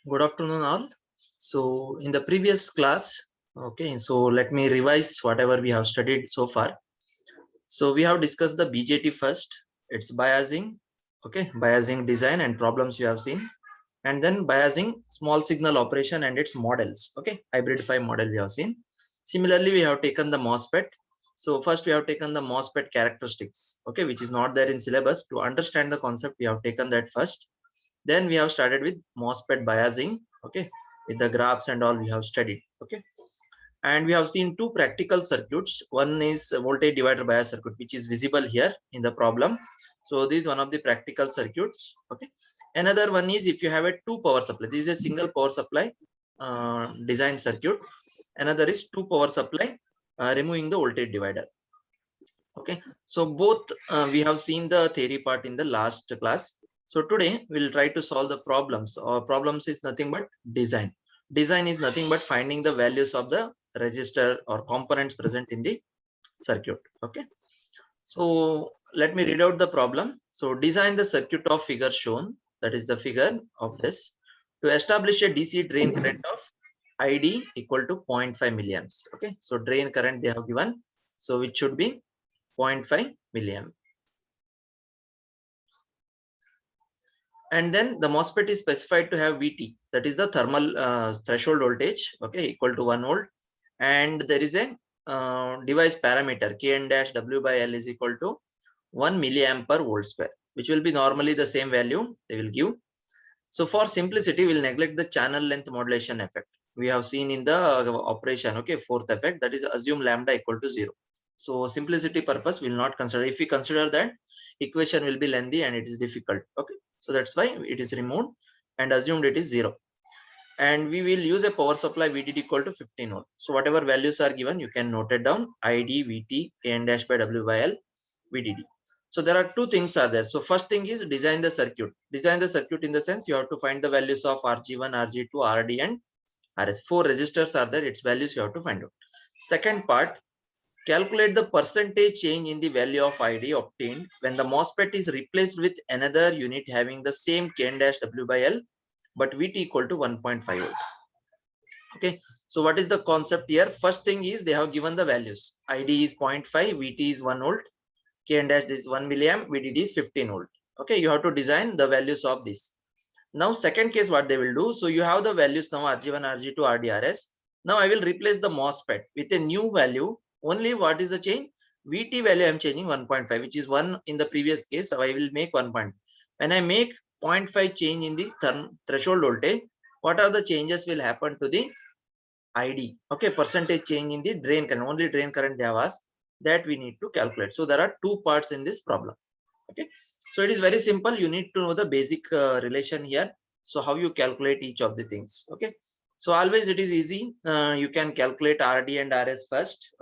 Good afternoon, all. So, in the previous class, so let me revise whatever we have studied so far. So, we have discussed the BJT first, its biasing, biasing design and problems you have seen, and then biasing small signal operation and its models, hybrid 5 model we have seen. Similarly, we have taken the MOSFET. So, first we have taken the MOSFET characteristics, which is not there in syllabus. To understand the concept, we have taken that first. Then we have started with MOSFET biasing, with the graphs and all we have studied, and we have seen two practical circuits. One is a voltage divider bias circuit, which is visible here in the problem. So this is one of the practical circuits. Another one is if you have a two power supply. This is a single power supply design circuit. Another is two power supply removing the voltage divider. So both we have seen the theory part in the last class. So today we'll try to solve the problems. Our problems is nothing but design. Design is nothing but finding the values of the resistor or components present in the circuit. So let me read out the problem. So design the circuit of figure shown, that is the figure of this, to establish a DC drain current of ID equal to 0.5 milliamps. So drain current they have given, so it should be 0.5 milliamp. And then the MOSFET is specified to have VT, that is the thermal threshold voltage, equal to 1 volt. And there is a device parameter Kn dash W by L is equal to 1 milliamp per volt square, which will be normally the same value they will give. So for simplicity, we'll neglect the channel length modulation effect. We have seen in the operation, fourth effect, that is assume lambda equal to 0. So simplicity purpose will not consider. If we consider that, equation will be lengthy and it is difficult. So that's why it is removed and assumed it is 0. And we will use a power supply VDD equal to 15 volt. So whatever values are given, you can note it down: ID, VT, Kn dash by W by L, VDD. So there are two things are there. So first thing is design the circuit. Design the circuit in the sense you have to find the values of RG1, RG2, RD and RS. 4 resistors are there. Its values you have to find out. Second part, calculate the percentage change in the value of ID obtained when the MOSFET is replaced with another unit having the same Kn dash W by L but VT equal to 1.5 volt. So what is the concept here? First thing is they have given the values. ID is 0.5, VT is 1 volt, Kn dash this is 1 milliamp, VDD is 15 volt. You have to design the values of this. Now second case what they will do, so you have the values now RG1, RG2, RDRS. Now I will replace the MOSFET with a new value. Only what is the change? VT value I am changing 1.5, which is 1 in the previous case. So I will make 1. When I make 0.5 change in the threshold voltage, what are the changes will happen to the ID? Percentage change in the drain current. Only drain current they have asked, that we need to calculate. So there are two parts in this problem. So it is very simple. You need to know the basic relation here. So how you calculate each of the things. So always it is easy. You can calculate RD and RS first.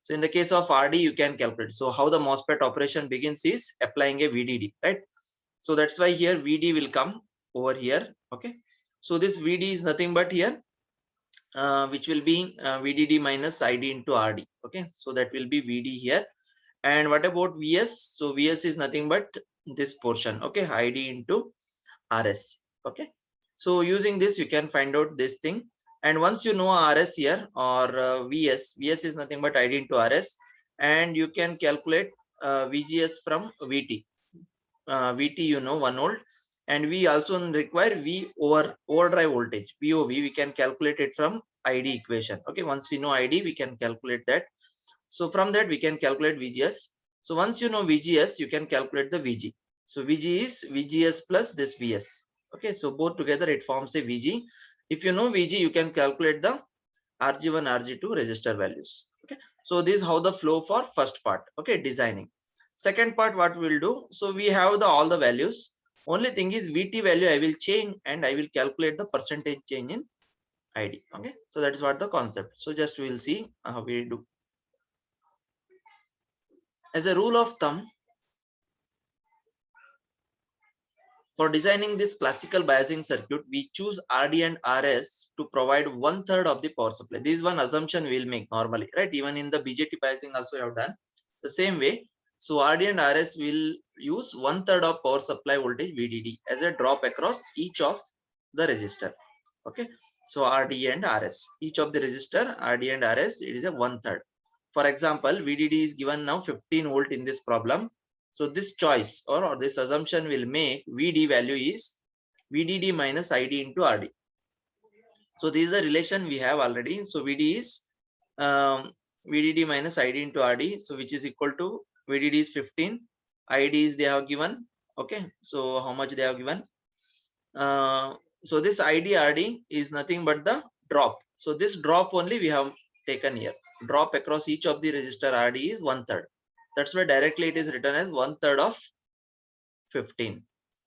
So in the case of RD, you can calculate. So how the MOSFET operation begins is applying a VDD, right? So that's why here VD will come over here. So this VD is nothing but here, which will be VDD minus ID into RD. So that will be VD here. And what about VS? So VS is nothing but this portion. ID into RS. So using this, you can find out this thing. And once you know RS here or VS is nothing but ID into RS, and you can calculate VGS from VT. VT, you know, 1 volt, and we also require V over overdrive voltage, VOV. We can calculate it from ID equation. Once we know ID, we can calculate that. So from that we can calculate VGS. So once you know VGS, you can calculate the VG. So VG is VGS plus this VS. So both together it forms a VG. If you know VG, you can calculate the RG1, RG2 resistor values. So this is how the flow for first part. Designing. Second part, what we will do, so we have the all the values. Only thing is VT value I will change and I will calculate the percentage change in ID. So that is what the concept. So just we will see how we do. As a rule of thumb, for designing this classical biasing circuit, we choose RD and RS to provide 1/3 of the power supply. This is one assumption we will make normally, right? Even in the BJT biasing also we have done the same way. So RD and RS will use 1/3 of power supply voltage VDD as a drop across each of the resistor. Okay, so RD and RS, each of the resistor RD and RS, it is a 1/3. For example, VDD is given now 15 volt in this problem. So this choice or this assumption will make VD value is VDD minus ID into RD. So this is the relation we have already. So VD is VDD minus ID into RD. So which is equal to VDD is 15, ID is they have given. Okay, so how much they have given? So this ID RD is nothing but the drop. So this drop only we have taken here. Drop across each of the resistor RD is 1/3. That's why directly it is written as 1/3 of 15.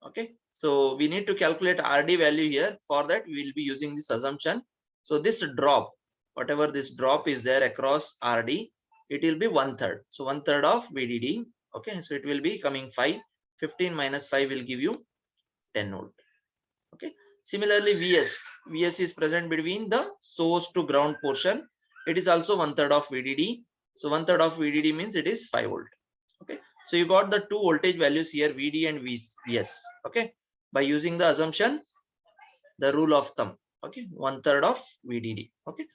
Okay, so we need to calculate RD value here. For that we will be using this assumption. So this drop, whatever this drop is there across RD, it will be 1/3. So 1/3 of VDD. Okay, so it will be coming 5. 15 minus 5 will give you 10 volt. Okay, similarly VS is present between the source to ground portion. It is also 1/3 of VDD. So 1/3 of VDD means it is 5 volt. Okay, so you got the two voltage values here, VD and VS. Okay, by using the assumption, the rule of thumb. Okay, 1/3 of VDD. Okay,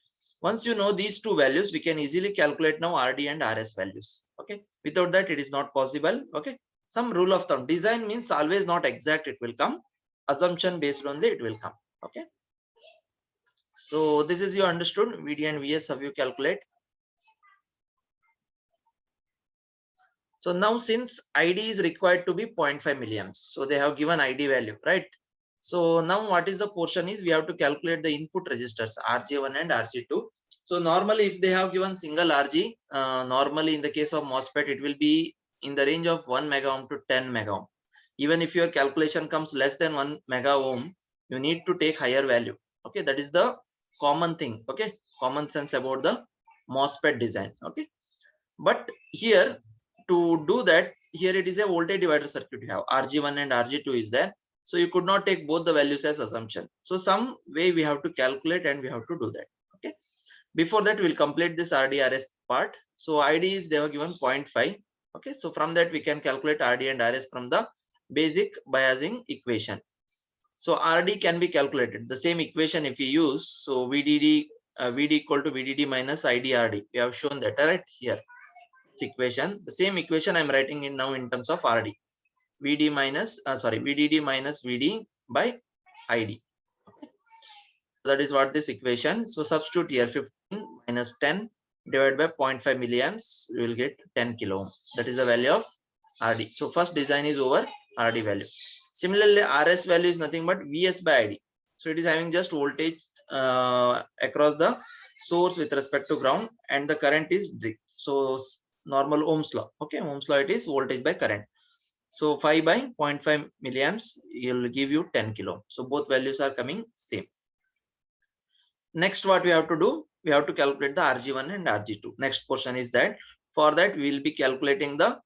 once you know these two values, we can easily calculate now RD and RS values. Okay, without that it is not possible. Okay, some rule of thumb. Design means always not exact, it will come. Assumption based on it will come. Okay, so this is you understood VD and VS, how you calculate. So now since ID is required to be 0.5 milliamps, so they have given ID value, right? So now what is the portion is we have to calculate the input resistors RG1 and RG2. So normally if they have given single RG, normally in the case of MOSFET it will be in the range of 1 mega ohm to 10 mega ohm. Even if your calculation comes less than 1 mega ohm, you need to take higher value. Okay, that is the common thing. Okay, common sense about the MOSFET design. Okay, but here to do that, here it is a voltage divider circuit. You have RG1 and RG2 is there. So you could not take both the values as assumption. So some way we have to calculate and we have to do that. Okay. Before that, we'll complete this RDRS part. So ID is they were given 0.5. Okay. So from that we can calculate RD and RS from the basic biasing equation. So RD can be calculated. The same equation if you use, so VDD equal to VDD minus ID RD. We have shown that right here. Equation, the same equation I'm writing in now in terms of RD. VDD minus VD by ID. That is what this equation. So substitute here 15 minus 10 divided by 0.5 milliamps, we will get 10 kilo ohm. That is the value of RD. So first design is over, RD value. Similarly, RS value is nothing but VS by ID. So it is having just voltage across the source with respect to ground, and the current is D. So normal Ohm's law. Okay, Ohm's law, it is voltage by current. So 5 by 0.5 milliamps will give you 10 kilo. So both values are coming same. Next, what we have to do, we have to calculate the RG1 and RG2. Next portion is that for that we will be calculating the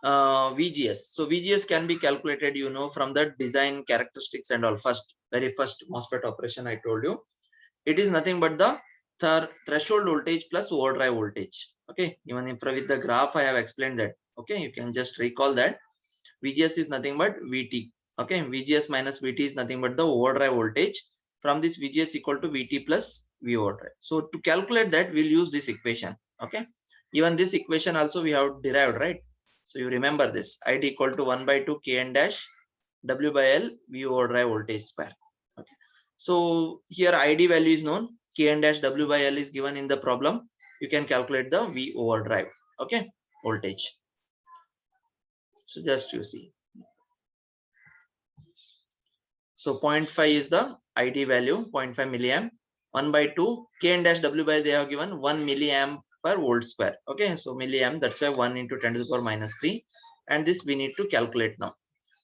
VGS. So VGS can be calculated, you know, from the design characteristics and all. Very first MOSFET operation I told you, it is nothing but the threshold voltage plus overdrive voltage. Okay, even if with the graph I have explained that. Okay, you can just recall that VGS is nothing but VT. Okay, VGS minus VT is nothing but the overdrive voltage. From this VGS equal to VT plus V overdrive. So to calculate that, we'll use this equation. Okay, even this equation also we have derived, right? So you remember this, ID equal to 1 by 2 Kn dash W by L V overdrive voltage square. Okay, so here ID value is known, Kn dash W by L is given in the problem. You can calculate the V overdrive. Okay, voltage. So just you see. So 0.5 is the ID value, 0.5 milliamp. 1 by 2 Kn dash W by they have given 1 milliamp per volt square. Okay, so milliamp, that's why 1 into 10 to the power minus 3. And this we need to calculate now.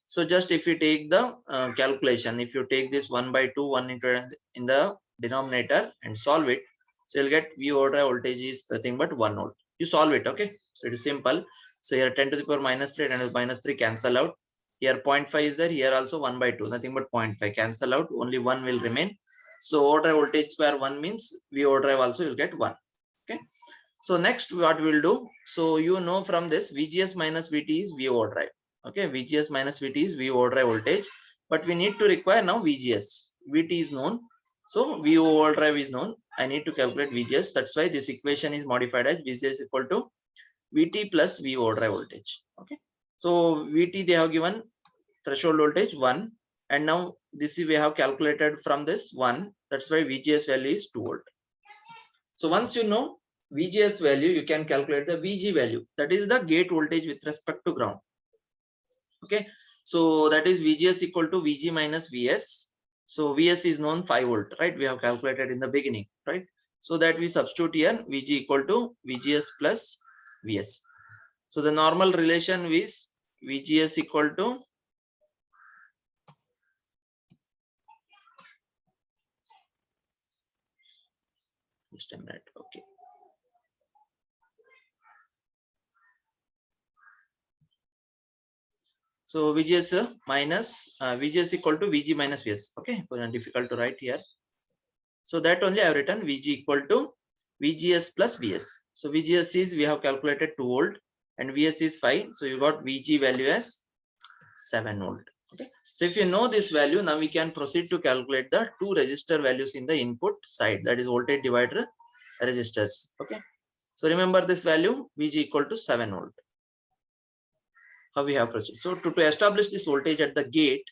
So just if you take the calculation, if you take this 1 by 2, 1 into in the denominator and solve it, so you'll get V overdrive voltage is nothing but 1 volt. You solve it, okay? So it is simple. So here 10 to the power minus 3 and minus 3 cancel out. Here 0.5 is there, here also 1 by 2, nothing but 0.5 cancel out, only 1 will remain. So overdrive voltage square 1 means V overdrive also will get 1. Okay. So next what we will do, so you know from this VGS minus VT is V overdrive. Okay, VGS minus VT is V overdrive voltage, but we need to require now VGS. VT is known. So VO overdrive is known. I need to calculate VGS. That's why this equation is modified as VGS equal to VT plus VO overdrive voltage. Okay. So VT they have given threshold voltage 1, and now this we have calculated from this 1. That's why VGS value is 2 volt. So once you know VGS value, you can calculate the VG value. That is the gate voltage with respect to ground. Okay. So that is VGS equal to VG minus VS. So VS is known 5 volt, right? We have calculated in the beginning, right? So that we substitute here VG equal to VGS plus VS. So the normal relation is VGS equal to just a minute. Okay. So VGS minus VGS equal to VG minus VS. Okay, difficult to write here. So that only I have written VG equal to VGS plus VS. So VGS is we have calculated 2 volt and VS is 5. So you got VG value as 7 volt. Okay. So if you know this value, now we can proceed to calculate the two resistor values in the input side, that is voltage divider resistors. Okay. So remember this value VG equal to 7 volt. How we have proceeded. So to establish this voltage at the gate,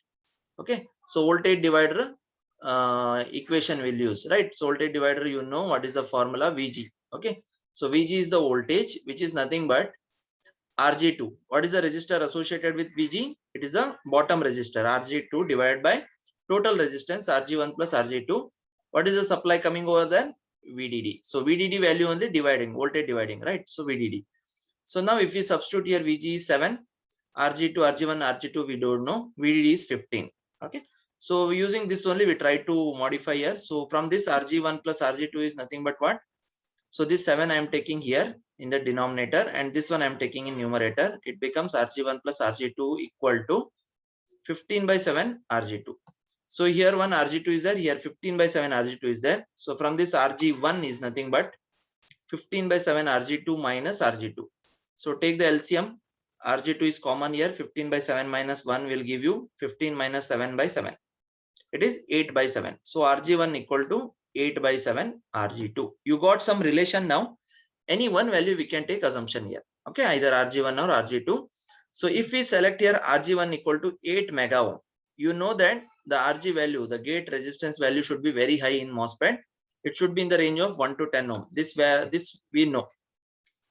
okay. So voltage divider equation will use, right? So voltage divider, you know what is the formula VG. Okay. So VG is the voltage, which is nothing but RG2. What is the resistor associated with VG? It is the bottom resistor RG2 divided by total resistance RG1 plus RG2. What is the supply coming over there? VDD. So VDD value only dividing, voltage dividing, right? So VDD. So now if we substitute here VG is 7, RG2, RG1, RG2 we don't know, VDD is 15. Okay. So using this only we try to modify here. So from this RG1 plus RG2 is nothing but what? So this 7 I am taking here in the denominator, and this one I am taking in numerator. It becomes RG1 plus RG2 equal to 15 by 7 RG2. So here one RG2 is there, here 15 by 7 RG2 is there. So from this RG1 is nothing but 15 by 7 RG2 minus RG2. So take the LCM. RG2 is common here. 15 by 7 minus 1 will give you 15 minus 7 by 7. It is 8 by 7. So RG1 equal to 8 by 7 RG2. You got some relation now. Any one value we can take assumption here. Okay, either RG1 or RG2. So if we select here RG1 equal to 8 mega ohm, you know that the RG value, the gate resistance value should be very high in MOSFET. It should be in the range of 1 to 10 ohm. This we know.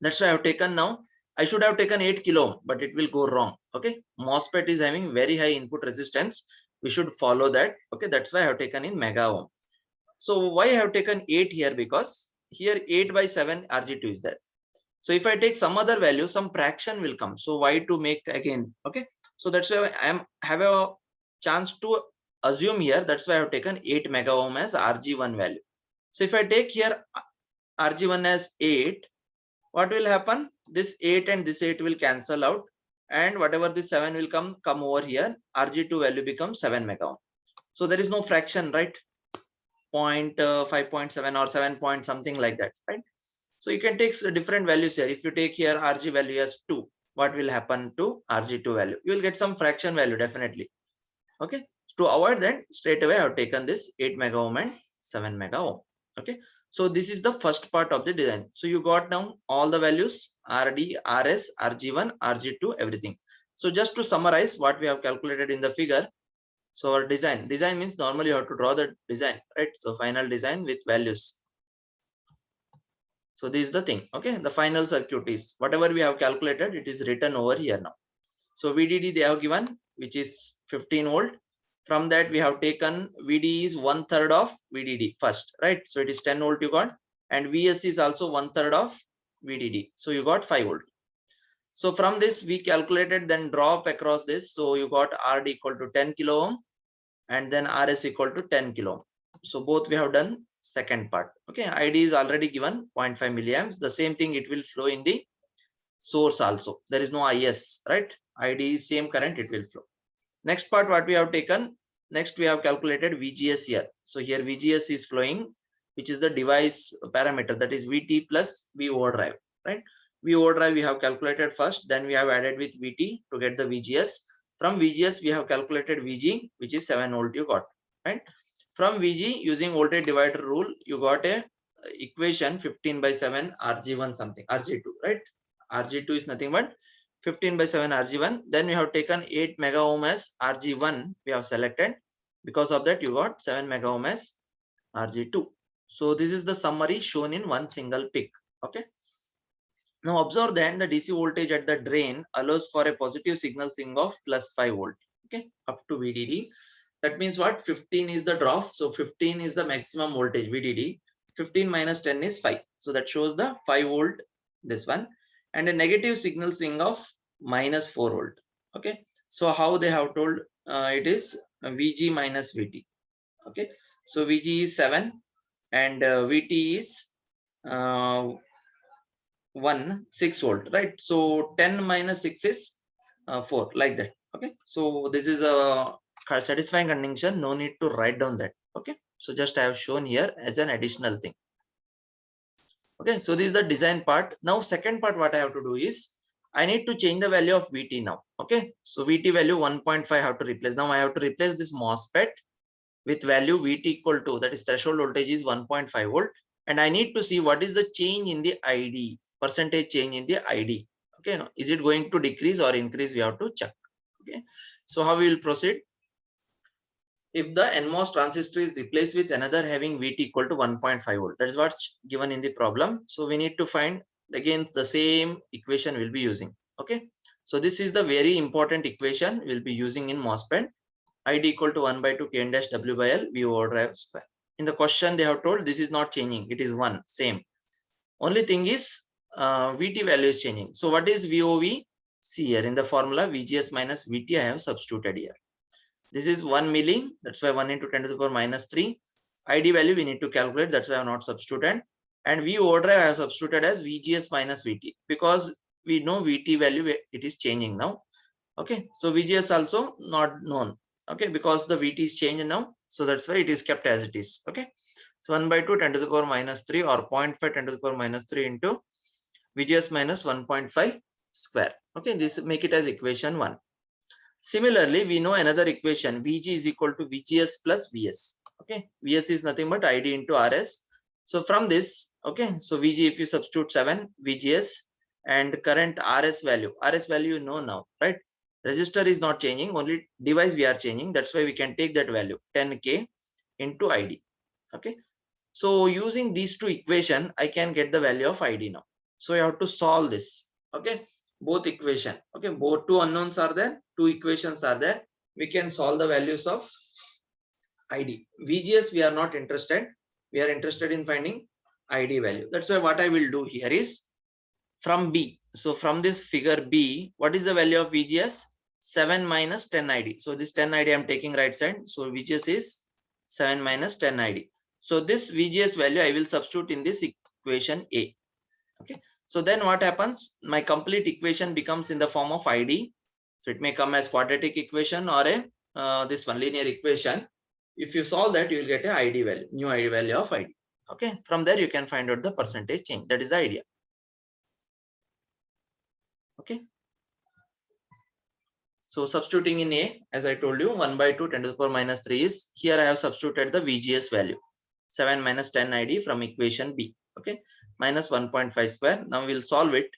That's why I have taken now. I should have taken 8 kilo ohm, but it will go wrong. Okay, MOSFET is having very high input resistance. We should follow that. Okay, that's why I have taken in mega ohm. So why I have taken 8 here? Because here 8 by 7 RG2 is there. So if I take some other value, some fraction will come. So why to make again? Okay, so that's why I have a chance to assume here. That's why I have taken 8 mega ohm as RG1 value. So if I take here RG1 as 8, what will happen? This 8 and this 8 will cancel out, and whatever this 7 will come over here. RG2 value becomes 7 mega ohm. So there is no fraction, right? 5.7 or 7 point something like that, right? So you can take different values here. If you take here RG value as 2, what will happen to RG2 value? You will get some fraction value definitely. Okay. To avoid that, straight away I have taken this 8 mega ohm and 7 mega ohm. Okay. So this is the first part of the design. So you got down all the values RD, RS, RG1, RG2, everything. So just to summarize what we have calculated in the figure. So our design means normally you have to draw the design, right? So final design with values. So this is the thing. Okay, the final circuit is whatever we have calculated, it is written over here now. So VDD they have given, which is 15 volt. From that we have taken VD is 1/3 of VDD first, right? So it is 10 volt you got, and VS is also 1/3 of VDD. So you got 5 volt. So from this we calculated, then drop across this. So you got RD equal to 10 kilo ohm and then RS equal to 10 kilo ohm. So both we have done second part. Okay, ID is already given 0.5 milliamps. The same thing it will flow in the source also. There is no IS, right? ID is same current, it will flow. Next part what we have taken, next we have calculated VGS here. So here VGS is flowing, which is the device parameter, that is VT plus V overdrive, right? V overdrive we have calculated first, then we have added with VT to get the VGS. From VGS we have calculated VG, which is 7 volt you got, right? From VG using voltage divider rule, you got a equation 15 by 7 RG1 something, RG2, right? RG2 is nothing but 15 by 7 RG1. Then we have taken 8 mega ohm as RG1 we have selected. Because of that, you got 7 mega ohm as RG2. So this is the summary shown in one single pic. Okay. Now observe that the DC voltage at the drain allows for a positive signal swing of plus 5 volt. Okay, up to VDD. That means what? 15 is the drop. So 15 is the maximum voltage VDD. 15 minus 10 is 5. So that shows the 5 volt, this one, and a negative signal swing of minus 4 volt. Okay. So how they have told it is VG minus VT. Okay. So VG is 7 and VT is 6 volt, right? So 10 minus 6 is 4, like that. Okay. So this is a satisfying condition. No need to write down that. Okay. So just I have shown here as an additional thing. Okay. So this is the design part. Now second part, what I have to do is I need to change the value of VT now. Okay. So VT value 1.5 I have to replace. Now I have to replace this MOSFET with value VT equal to, that is threshold voltage is 1.5 volt. And I need to see what is the change in the ID, percentage change in the ID. Okay. Now, is it going to decrease or increase? We have to check. Okay. So how we will proceed? If the NMOS transistor is replaced with another having VT equal to 1.5 volt, that is what's given in the problem. So we need to find again the same equation we'll be using. Okay. So this is the very important equation we'll be using in MOSFET. ID equal to 1 by 2 K n dash W by L V overdrive square. In the question they have told this is not changing. It is 1, same. Only thing is VT value is changing. So what is VOV? See here in the formula VGS minus VT I have substituted here. This is 1 milli. That's why 1 into 10 to the power minus 3. ID value we need to calculate. That's why I have not substituted. And V overdrive I have substituted as VGS minus VT because we know VT value it is changing now. Okay. So VGS also not known. Okay. Because the VT is changed now. So that's why it is kept as it is. Okay. So 1 by 2 10 to the power minus 3 or 0.5 10 to the power minus 3 into VGS minus 1.5 square. Okay. This make it as equation 1. Similarly, we know another equation VG is equal to VGS plus VS. Okay, VS is nothing but ID into RS. So from this, okay, so VG if you substitute 7 VGS and current RS value you know now, right? Resistor is not changing, only device we are changing. That's why we can take that value 10K into ID. Okay, so using these two equation, I can get the value of ID now. So I have to solve this. Okay, both equation. Okay, both two unknowns are there, two equations are there. We can solve the values of ID. VGS we are not interested. We are interested in finding ID value. That's why what I will do here is from B. So from this figure B, what is the value of VGS? 7 minus 10 ID. So this 10 ID I am taking right side. So VGS is 7 minus 10 ID. So this VGS value I will substitute in this equation A. Okay. So then what happens? My complete equation becomes in the form of ID. So it may come as quadratic equation or a this one linear equation. If you solve that, you will get a ID value, new ID value of ID. Okay. From there you can find out the percentage change. That is the idea. Okay. So substituting in A, as I told you, 1 by 2 10 to the power minus 3 is, here I have substituted the VGS value 7 minus 10 ID from equation B. Okay, minus 1.5 square. Now we'll solve it.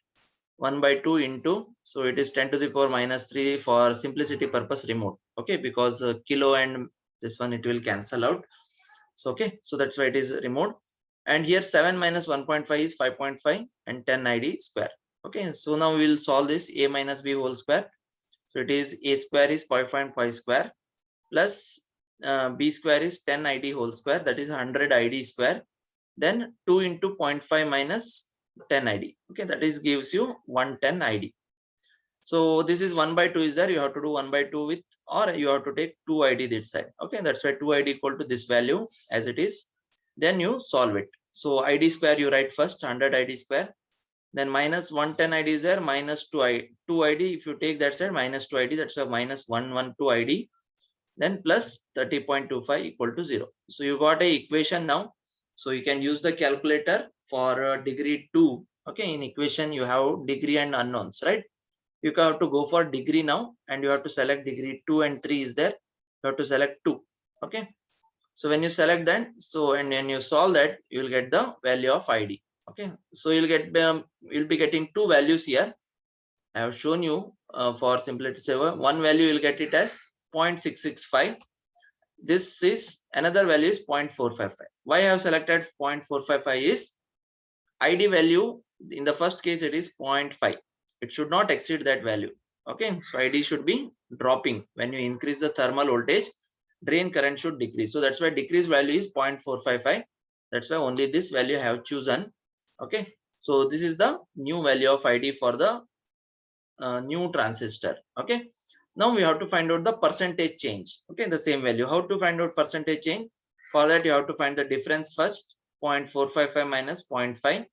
1 by 2 into, so it is 10 to the power minus 3 for simplicity purpose removed. Okay, because kilo and this one it will cancel out. So okay, so that's why it is removed. And here 7 minus 1.5 is 5.5 and 10 ID square. Okay, so now we'll solve this A minus B whole square. So it is A square is 5.5 square plus B square is 10 ID whole square, that is 100 ID square. Then 2 into 0.5 minus 10 ID. Okay, that is gives you 110 ID. So this is 1 by 2 is there. You have to do 1 by 2 with, or you have to take 2 ID this side. Okay, that's why 2 ID equal to this value as it is. Then you solve it. So ID square you write first, 100 ID square. Then minus 110 ID is there, minus 2 ID. If you take that side, minus 2 ID, that's a minus 112 ID. Then plus 30.25 equal to 0. So you got a equation now. So you can use the calculator for degree 2. Okay, in equation you have degree and unknowns, right? You have to go for degree now, and you have to select degree 2 and 3 is there. You have to select 2. Okay. So when you select that, so and when you solve that, you will get the value of ID. Okay, so you'll be getting two values here. I have shown you for simplicity saver. One value you'll get it as 0.665. This is another value is 0.455. Why I have selected 0.455 is ID value in the first case it is 0.5. It should not exceed that value. Okay, so ID should be dropping. When you increase the thermal voltage, drain current should decrease. So that's why decrease value is 0.455. That's why only this value I have chosen. Okay, so this is the new value of ID for the new transistor. Okay, now we have to find out the percentage change. Okay, the same value. How to find out percentage change? For that you have to find the difference first. 0.455 minus 0.5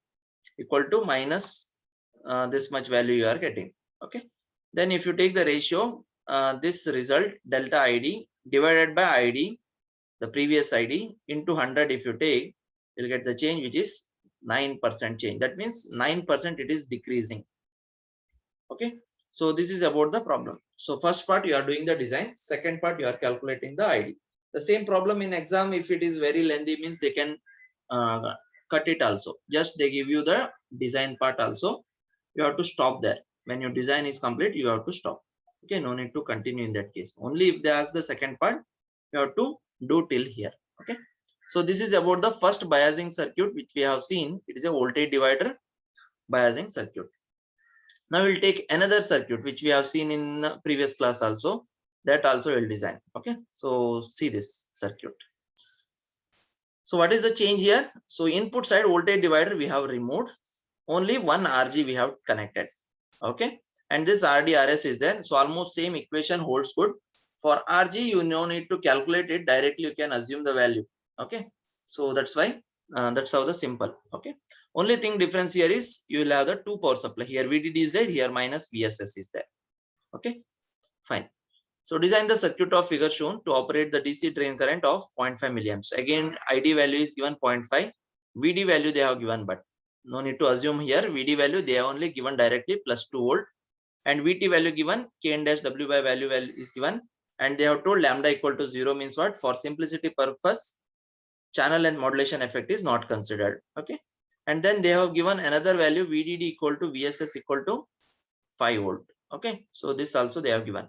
equal to minus this much value you are getting. Okay, then if you take the ratio, this result delta ID divided by ID, the previous ID, into 100, if you take, you'll get the change, which is 9% change. That means 9% it is decreasing. Okay, so this is about the problem. So first part you are doing the design, second part you are calculating the ID. The same problem in exam, if it is very lengthy, means they can cut it also. Just they give you the design part also. You have to stop there. When your design is complete, you have to stop. Okay, no need to continue in that case. Only if they ask the second part, you have to do till here. Okay, so this is about the first biasing circuit which we have seen. It is a voltage divider biasing circuit. Now we'll take another circuit which we have seen in the previous class also. That also will design. Okay, so see this circuit. So what is the change here? So input side voltage divider we have removed. Only one RG we have connected. Okay, and this RDRS is there. So almost same equation holds good. For RG you no need to calculate it directly. You can assume the value. Okay, so that's why that's how the simple. Okay, only thing difference here is you will have the two power supply. Here VDD is there. Here minus VSS is there. Okay, fine. So design the circuit of figure shown to operate the DC drain current of 0.5 milliamps. Again, ID value is given 0.5. VD value they have given, but no need to assume here. VD value they have only given directly plus 2 volt, and VT value given, K n dash W by value is given, and they have told lambda equal to 0 means what? For simplicity purpose, channel and modulation effect is not considered. Okay, and then they have given another value VDD equal to VSS equal to 5 volt. Okay, so this also they have given.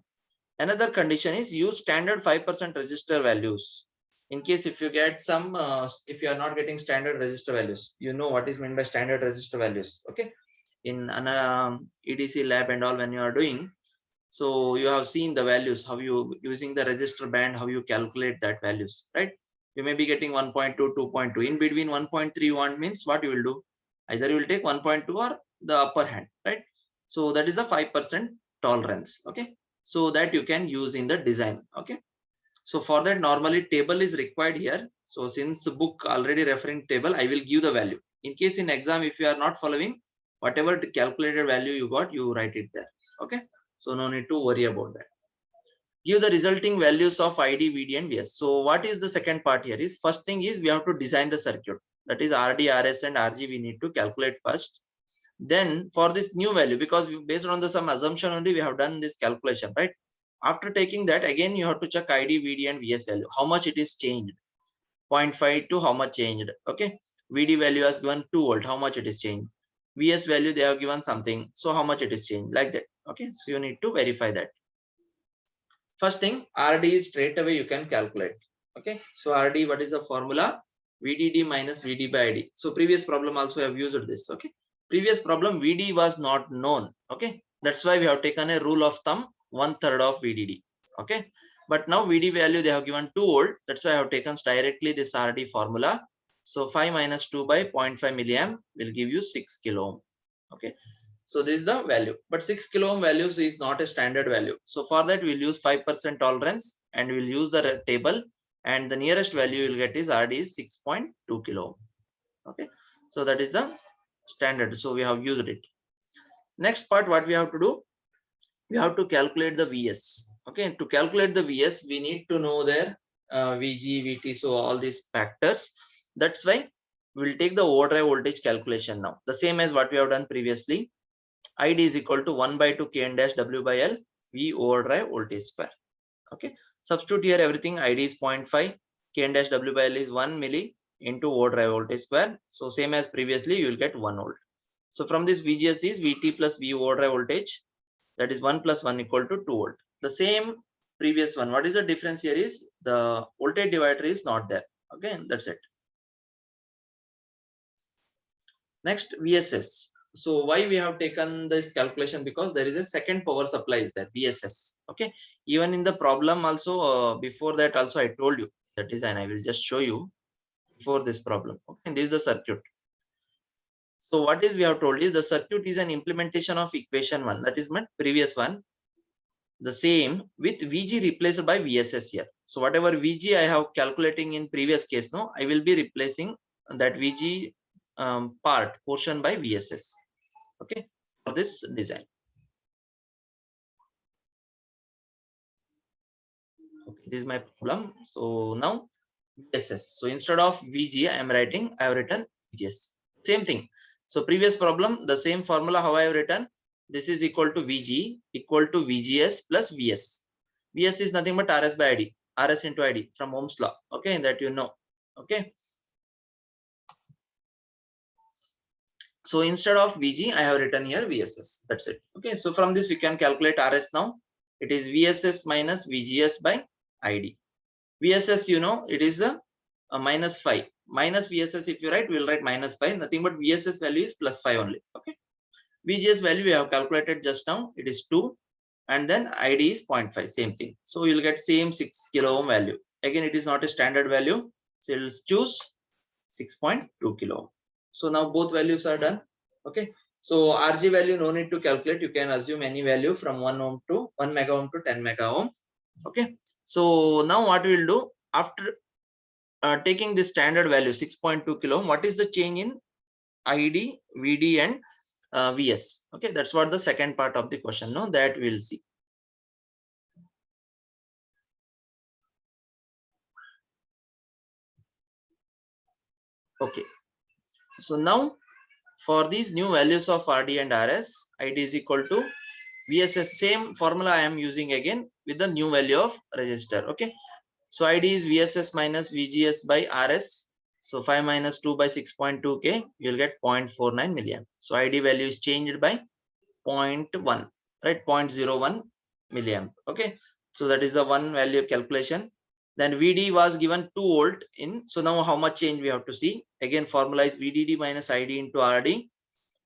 Another condition is use standard 5% resistor values. In case if you get some, if you are not getting standard resistor values, you know what is meant by standard resistor values. Okay, in an EDC lab and all, when you are doing, so you have seen the values, how you using the resistor band, how you calculate that values, right? You may be getting 1.2, 2.2. In between 1.31 means what you will do? Either you will take 1.2 or the upper hand, right? So that is a 5% tolerance. Okay, so that you can use in the design. Okay, so for that normally table is required here. So since the book already referring table, I will give the value. In case in exam, if you are not following, whatever calculated value you got, you write it there. Okay, so no need to worry about that. Give the resulting values of ID, VD and VS. So what is the second part here is, first thing is we have to design the circuit. That is RD, RS and RG we need to calculate first. Then for this new value, because based on the some assumption only we have done this calculation, right? After taking that, again you have to check ID, VD and VS value, how much it is changed. 0.5 to how much changed. Okay, VD value has given 2 volt, how much it is changed. VS value they have given something, so how much it is changed, like that. Okay, so you need to verify that. First thing, RD is straight away you can calculate. Okay, so RD, what is the formula? VDD minus VD by ID. So previous problem also I have used this. Okay, previous problem VD was not known. Okay, that's why we have taken a rule of thumb 1/3 of VDD. Okay, but now VD value they have given 2 volt. That's why I have taken directly this RD formula. So 5 minus 2 by 0.5 milliamp will give you 6 kilo ohm. Okay, so this is the value, but 6 kilo ohm values is not a standard value. So for that we'll use 5% tolerance and we'll use the table, and the nearest value you'll get is RD is 6.2 kilo ohm. Okay, so that is the standard. So we have used it. Next part, what we have to do, we have to calculate the VS. Okay, to calculate the VS we need to know their VG, VT, so all these factors. That's why we'll take the overdrive voltage calculation now, the same as what we have done previously. ID is equal to 1 by 2 K n dash W by L V overdrive voltage square. Okay, substitute here everything. ID is 0.5, Kn dash W by L is 1 milli into O drive voltage square. So same as previously, you will get 1 volt. So from this VGS is Vt plus VO drive voltage, that is 1 plus 1 equal to 2 volt. The same previous one. What is the difference here is the voltage divider is not there. Okay, that's it. Next, VSS. So why we have taken this calculation? Because there is a second power supply is there, VSS. Okay, even in the problem also, before that also I told you that is, and I will just show you before this problem. Okay, and this is the circuit. So what is we have told is the circuit is an implementation of equation 1, that is my previous one, the same with VG replaced by VSS here. So whatever VG I have calculating in previous case, no, I will be replacing that VG portion by VSS. Okay, for this design. Okay, this is my problem. So now VSS. So instead of VG, I am writing, I have written VGS. Same thing. So previous problem, the same formula how I have written. This is equal to VG equal to VGS plus VS. VS is nothing but RS by ID, RS into ID from Ohm's law. Okay, that you know. Okay. So instead of VG, I have written here VSS. That's it. Okay. So from this, we can calculate RS now. It is VSS minus VGS by ID. VSS, you know, it is a minus 5. Minus VSS, if you write, we'll write minus 5. Nothing but VSS value is plus 5 only. Okay. VGS value we have calculated just now. It is 2. And then ID is 0.5. Same thing. So you'll get same 6 kilo ohm value. Again, it is not a standard value. So you'll choose 6.2 kilo ohm. So now both values are done. Okay. So RG value no need to calculate. You can assume any value from 1 ohm to 1 mega ohm to 10 mega ohm. Okay. So now what we will do after taking this standard value 6.2 kilo ohm, what is the change in ID, VD and VS? Okay. That's what the second part of the question. No, that we'll see. Okay. So now for these new values of RD and RS, ID is equal to VSS. Same formula I am using again with the new value of resistor. Okay. So ID is VSS minus VGS by RS. So 5 minus 2 by 6.2K, you'll get 0.49 milliamp. So ID value is changed by 0.1, right? 0.01 milliamp. Okay. So that is the one value calculation. Then VD was given 2 volt in. So now how much change we have to see? Again, formula is VDD minus ID into RD.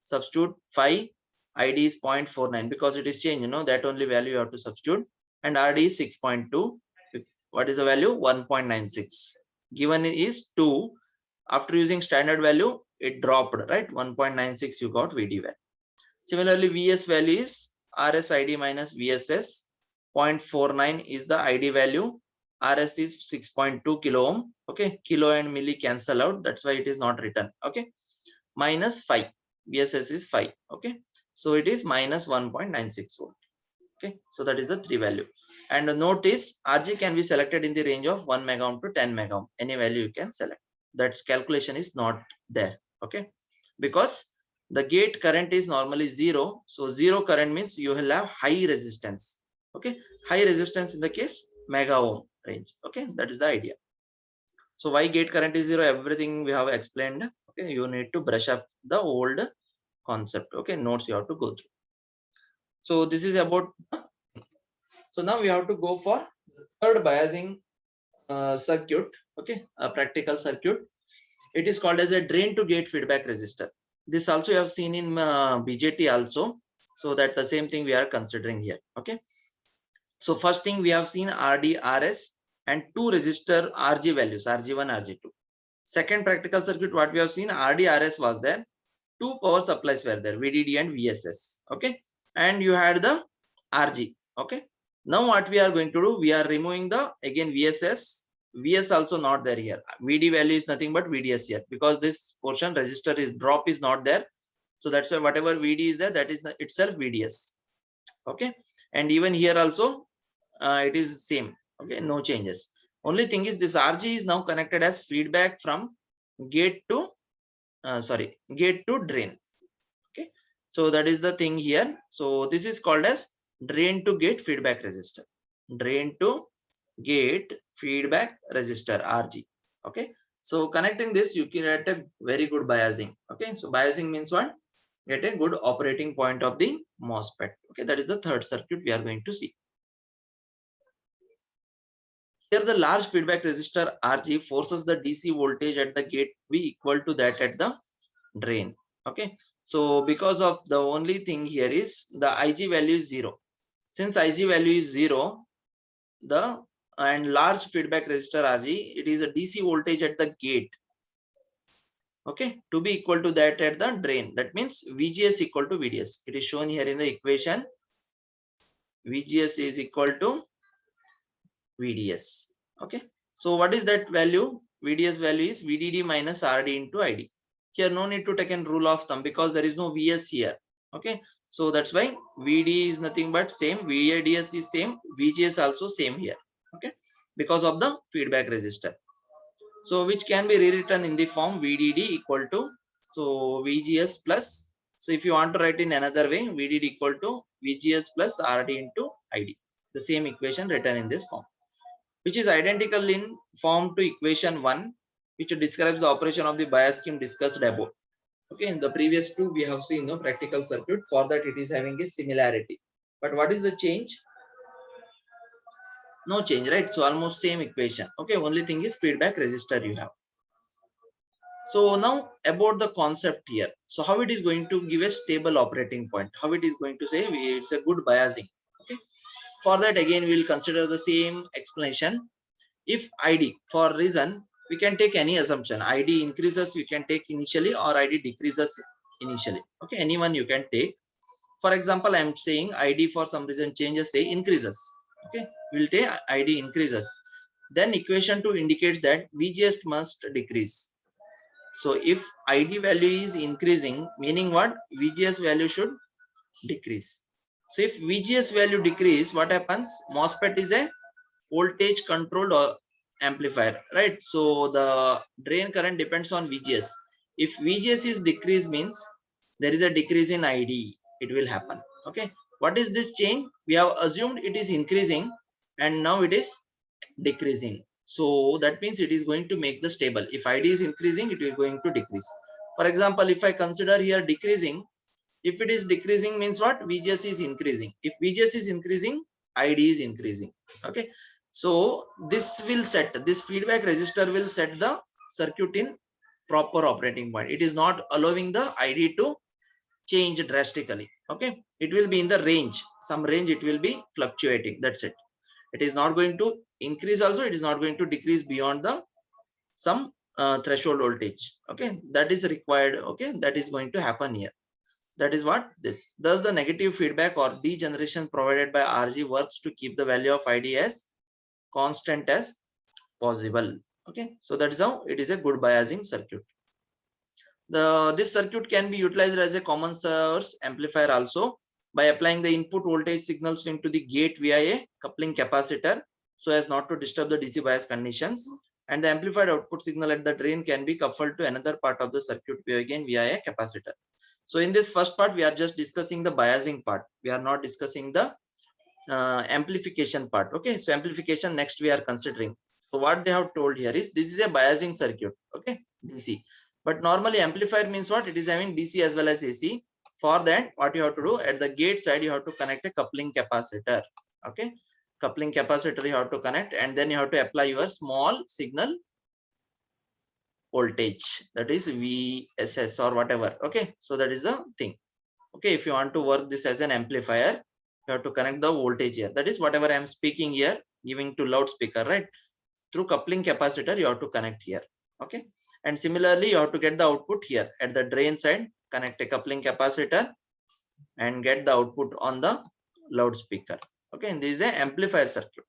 Substitute 5. ID is 0.49 because it is changed. You know, that only value you have to substitute. And RD is 6.2. What is the value? 1.96. Given is 2. After using standard value, it dropped, right? 1.96 you got VD value. Similarly, VS value is RS ID minus VSS. 0.49 is the ID value. RS is 6.2 kilo ohm. Okay, kilo and milli cancel out. That's why it is not written. Okay, minus 5. VSS is 5. Okay, so it is minus 1.96 volt. Okay, so that is the 3 value. And notice RG can be selected in the range of 1 mega ohm to 10 mega ohm. Any value you can select. That calculation is not there. Okay, because the gate current is normally 0. So 0 current means you will have high resistance. Okay, high resistance in the case mega ohm range. Okay, that is the idea. So why gate current is 0? Everything we have explained. Okay, you need to brush up the old concept. Okay, notes you have to go through. So this is about. So now we have to go for the third biasing circuit. Okay, a practical circuit. It is called as a drain to gate feedback resistor. This also you have seen in BJT also. So that the same thing we are considering here. Okay. So first thing we have seen RD, RS and 2 resistor RG values, RG1, RG2. Second practical circuit, what we have seen, RD, RS was there. 2 power supplies were there, VDD and VSS. Okay. And you had the RG. Okay. Now what we are going to do, we are removing the again VSS. VS also not there here. VD value is nothing but VDS here because this portion resistor is drop is not there. So that's why whatever VD is there, that is itself VDS. Okay. And even here also it is same. Okay. No changes. Only thing is this RG is now connected as feedback from gate to gate to drain. Okay. So that is the thing here. So this is called as drain to gate feedback resistor. Drain to gate feedback resistor RG. Okay, so connecting this, you can get a very good biasing. Okay, so biasing means what? Get a good operating point of the MOSFET. Okay, that is the third circuit we are going to see. Here the large feedback resistor RG forces the DC voltage at the gate to be equal to that at the drain. Okay, so because of the only thing here is the IG value is 0. Since IG value is 0, the and large feedback resistor RG, it is a DC voltage at the gate, okay, to be equal to that at the drain. That means VGS equal to VDS. It is shown here in the equation. VGS is equal to VDS. Okay, so what is that value? VDS value is VDD minus RD into ID. Here no need to take a rule of thumb because there is no VS here. Okay, so that's why VD is nothing but same, VDS is same, VGS also same here. Okay, because of the feedback resistor. So which can be rewritten in the form VDD equal to, so VGS plus, so if you want to write in another way, VDD equal to VGS plus RD into ID. The same equation written in this form, which is identical in form to equation 1, which describes the operation of the bias scheme discussed above. Okay, in the previous two we have seen no practical circuit. For that it is having a similarity, but what is the change? No change, right? So almost same equation. Okay, only thing is feedback resistor you have. So now about the concept here. So how it is going to give a stable operating point? How it is going to say it's a good biasing? Okay, for that again we will consider the same explanation. If ID for reason, we can take any assumption. ID increases we can take initially, or ID decreases initially. Okay, anyone you can take. For example, I am saying ID for some reason changes, say increases. Okay, we will take ID increases. Then equation 2 indicates that VGS must decrease. So if ID value is increasing, meaning what? VGS value should decrease. So if VGS value decrease, what happens? MOSFET is a voltage controlled amplifier, right? So the drain current depends on VGS. If VGS is decreased, means there is a decrease in ID. It will happen. Okay. What is this change? We have assumed it is increasing, and now it is decreasing. So that means it is going to make the stable. If ID is increasing, it will going to decrease. For example, if I consider here decreasing, if it is decreasing means what? VGS is increasing. If VGS is increasing, ID is increasing. Okay. So this will set, this feedback resistor will set the circuit in proper operating point. It is not allowing the ID to change drastically. Okay. It will be in the range, some range it will be fluctuating. That's it. It is not going to increase also. It is not going to decrease beyond the some threshold voltage. Okay. That is required. Okay. That is going to happen here. That is what this. Thus, the negative feedback or degeneration provided by RG works to keep the value of ID as constant as possible. Okay, so that is how it is a good biasing circuit. This circuit can be utilized as a common source amplifier also by applying the input voltage signals into the gate via a coupling capacitor so as not to disturb the DC bias conditions. And the amplified output signal at the drain can be coupled to another part of the circuit again via a capacitor. So in this first part, we are just discussing the biasing part. We are not discussing the amplification part. Okay, so amplification next we are considering. So what they have told here is this is a biasing circuit. Okay, DC. But normally amplifier means what? It is having DC as well as AC. For that, what you have to do at the gate side, you have to connect a coupling capacitor. Okay, coupling capacitor you have to connect, and then you have to apply your small signal voltage, that is VSS or whatever. Okay, so that is the thing. Okay, if you want to work this as an amplifier, you have to connect the voltage here. That is whatever I am speaking here, giving to loudspeaker, right? Through coupling capacitor, you have to connect here. Okay, and similarly, you have to get the output here at the drain side, connect a coupling capacitor and get the output on the loudspeaker. Okay, and this is an amplifier circuit.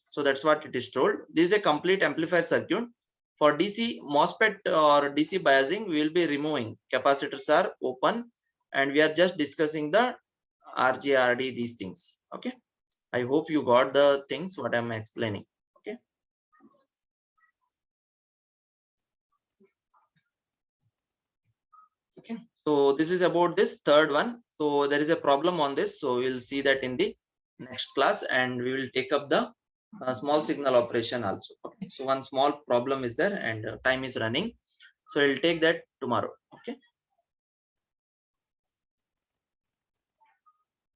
So that's what it is told. This is a complete amplifier circuit. For DC MOSFET or DC biasing, we will be removing capacitors are open, and we are just discussing the RGRD, these things. Okay, I hope you got the things what I'm explaining. Okay. Okay, so this is about this third one. So there is a problem on this, so we'll see that in the next class, and we will take up the small signal operation also. Okay, so one small problem is there and time is running, so I'll take that tomorrow. Okay.